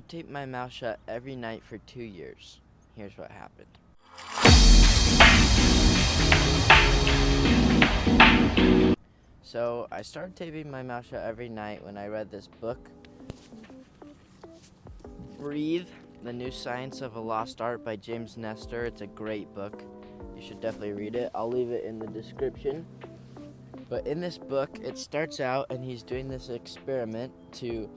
duct taped my mouth shut every night for 2 years. Here's what happened. So I started taping my mouth shut every night when I read this book, Breathe, The New Science of a Lost Art by James Nestor. It's a great book. You should definitely read it. I'll leave it in the description. But in this book, it starts out and he's doing this experiment to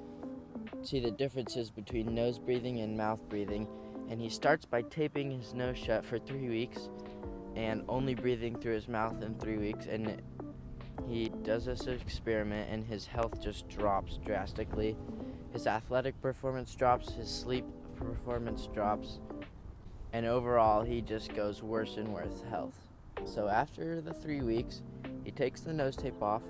see the differences between nose breathing and mouth breathing. And he starts by taping his nose shut for 3 weeks and only breathing through his mouth in 3 weeks. And he does this experiment and his health just drops drastically. His athletic performance drops, his sleep performance drops, and overall he just goes worse and worse health. So after the 3 weeks, he takes the nose tape off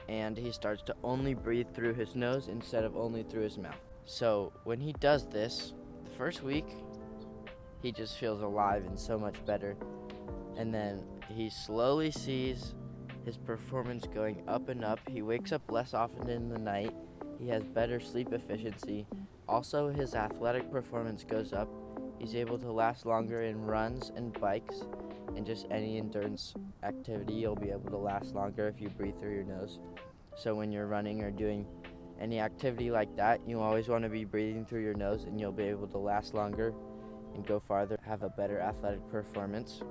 and he starts to only breathe through his nose instead of only through his mouth. So when he does this, the first week, he just feels alive and so much better. And then he slowly sees his performance going up and up. He wakes up less often in the night. He has better sleep efficiency. Also, his athletic performance goes up. He's able to last longer in runs and bikes and just any endurance activity. You'll be able to last longer if you breathe through your nose. So when you're running or doing any activity like that, you always want to be breathing through your nose and you'll be able to last longer and go farther, have a better athletic performance.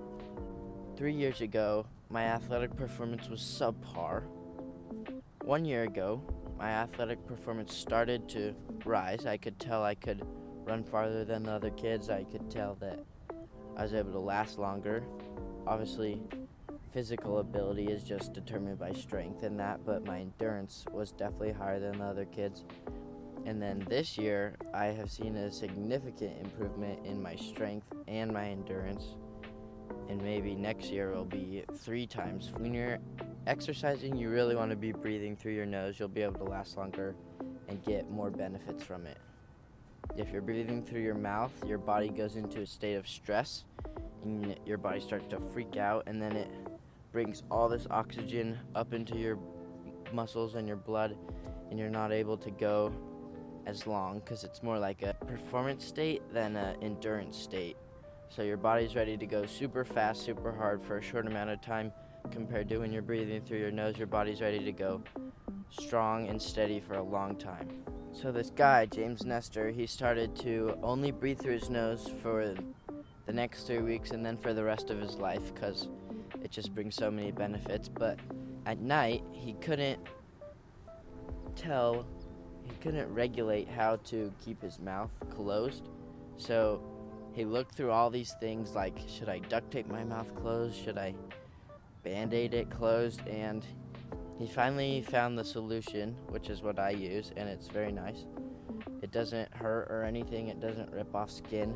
3 years ago, my athletic performance was subpar. 1 year ago, my athletic performance started to rise. I could tell I could run farther than the other kids. I could tell that I was able to last longer. Obviously, physical ability is just determined by strength and that, but my endurance was definitely higher than the other kids. And then this year, I have seen a significant improvement in my strength and my endurance. And maybe next year will be 3 times. When you're exercising, you really want to be breathing through your nose. You'll be able to last longer and get more benefits from it. If you're breathing through your mouth, your body goes into a state of stress and your body starts to freak out, and then it brings all this oxygen up into your muscles and your blood, and you're not able to go as long because it's more like a performance state than an endurance state. So your body's ready to go super fast, super hard for a short amount of time compared to when you're breathing through your nose, your body's ready to go strong and steady for a long time. So this guy, James Nestor, he started to only breathe through his nose for the next 3 weeks and then for the rest of his life because it just brings so many benefits. But at night, he couldn't regulate how to keep his mouth closed. So he looked through all these things like, should I duct tape my mouth closed? Should I Band-Aid it closed? And he finally found the solution, which is what I use, and it's very nice. It doesn't hurt or anything. It doesn't rip off skin.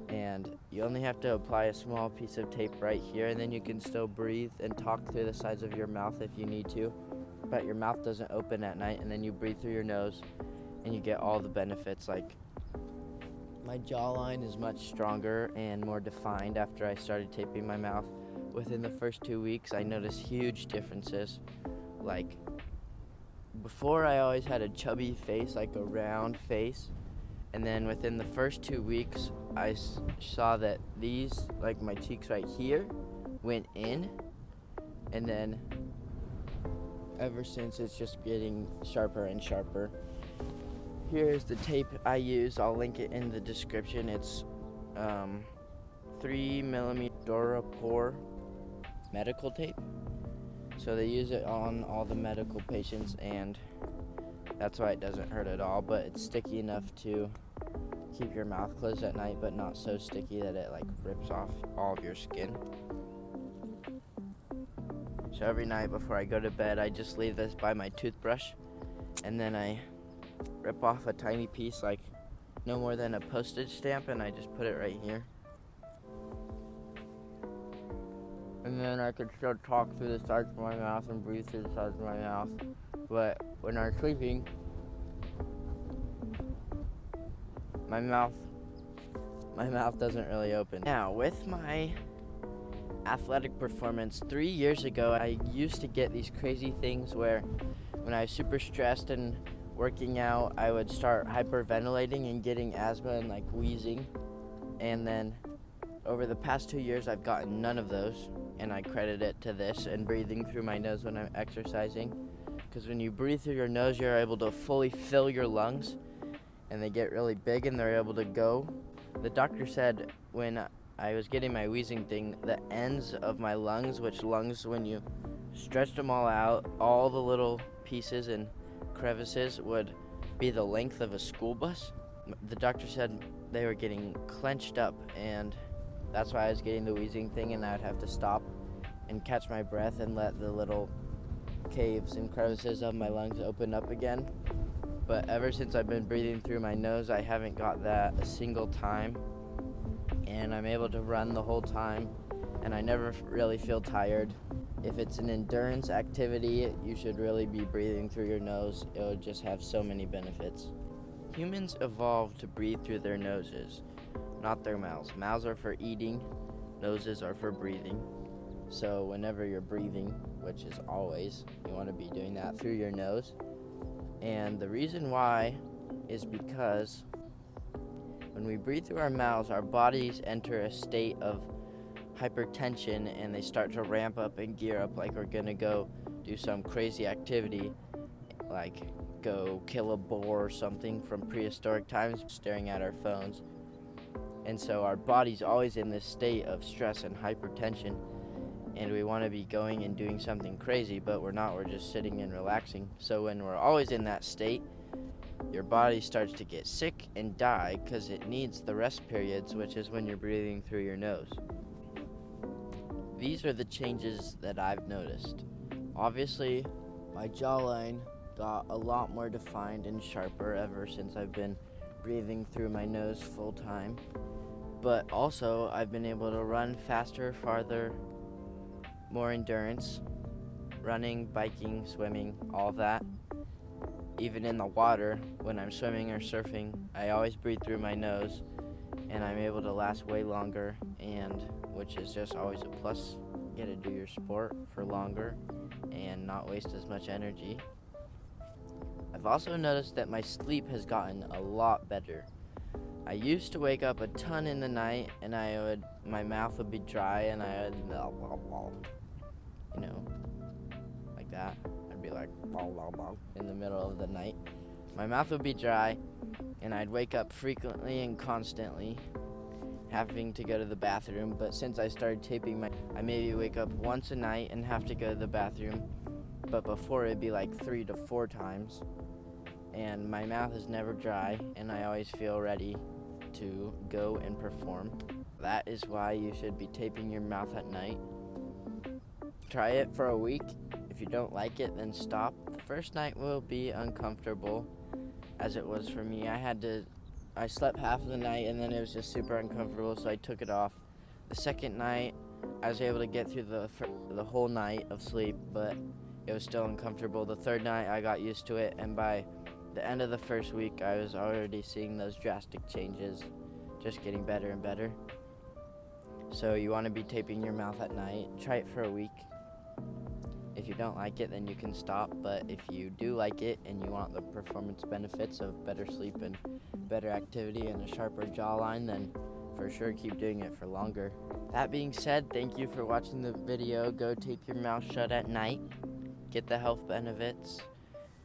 And you only have to apply a small piece of tape right here, and then you can still breathe and talk through the sides of your mouth if you need to. But your mouth doesn't open at night, and then you breathe through your nose, and you get all the benefits. Like, my jawline is much stronger and more defined after I started taping my mouth. Within the first 2 weeks, I noticed huge differences. Like, before I always had a chubby face, like a round face. And then within the first 2 weeks, I saw that these, like my cheeks right here, went in. And then ever since, it's just getting sharper and sharper. Here's the tape I use. I'll link it in the description. It's 3mm Durapore medical tape. So they use it on all the medical patients, and that's why it doesn't hurt at all. But it's sticky enough to keep your mouth closed at night, but not so sticky that it like rips off all of your skin. So every night before I go to bed, I just leave this by my toothbrush, and then I rip off a tiny piece, like no more than a postage stamp, and I just put it right here. And then I can still talk through the sides of my mouth and breathe through the sides of my mouth. But when I'm sleeping, my mouth doesn't really open. Now, with my athletic performance, 3 years ago, I used to get these crazy things where when I was super stressed and working out, I would start hyperventilating and getting asthma and like wheezing. And then over the past 2 years, I've gotten none of those, and I credit it to this and breathing through my nose when I'm exercising. Because when you breathe through your nose, you're able to fully fill your lungs, and they get really big and they're able to go. The doctor said when I was getting my wheezing thing, the ends of my lungs, which lungs, when you stretched them all out, all the little pieces and crevices would be the length of a school bus. The doctor said they were getting clenched up, and that's why I was getting the wheezing thing, and I'd have to stop and catch my breath and let the little caves and crevices of my lungs open up again. But ever since I've been breathing through my nose, I haven't got that a single time, and I'm able to run the whole time, and I never really feel tired. If it's an endurance activity, you should really be breathing through your nose. It would just have so many benefits. Humans evolved to breathe through their noses, not their mouths. Mouths are for eating, noses are for breathing. So whenever you're breathing, which is always, you want to be doing that through your nose. And the reason why is because when we breathe through our mouths, our bodies enter a state of hypertension, and they start to ramp up and gear up like we're gonna go do some crazy activity, like go kill a boar or something from prehistoric times, staring at our phones. And so our body's always in this state of stress and hypertension, and we want to be going and doing something crazy, but we're not. We're just sitting and relaxing. So when we're always in that state, your body starts to get sick and die because it needs the rest periods, which is when you're breathing through your nose. These are the changes that I've noticed. Obviously, my jawline got a lot more defined and sharper ever since I've been breathing through my nose full time. But also, I've been able to run faster, farther, more endurance, running, biking, swimming, all of that. Even in the water, when I'm swimming or surfing, I always breathe through my nose, and I'm able to last way longer, and which is just always a plus. You get to do your sport for longer and not waste as much energy. I've also noticed that my sleep has gotten a lot better. I used to wake up a ton in the night, and my mouth would be dry, and I would, like that. I'd be like, in the middle of the night. My mouth would be dry, and I'd wake up frequently and constantly, having to go to the bathroom. But since I started taping I maybe wake up once a night and have to go to the bathroom, but before it'd be like 3 to 4 times. And my mouth is never dry, and I always feel ready to go and perform. That is why you should be taping your mouth at night. Try it for a week. If you don't like it, then stop. The first night will be uncomfortable, as it was for me. I slept half of the night, and then it was just super uncomfortable, so I took it off. The second night, I was able to get through the whole night of sleep, but it was still uncomfortable. The third night, I got used to it, and by the end of the first week, I was already seeing those drastic changes, just getting better and better. So you want to be taping your mouth at night. Try it for a week. If you don't like it, then you can stop. But if you do like it and you want the performance benefits of better sleep and better activity and a sharper jawline, then for sure keep doing it for longer. That being said, thank you for watching the video. Go tape your mouth shut at night. Get the health benefits.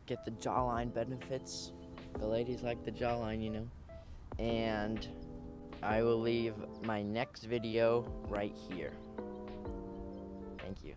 Get the jawline benefits. The ladies like the jawline, And I will leave my next video right here. Thank you.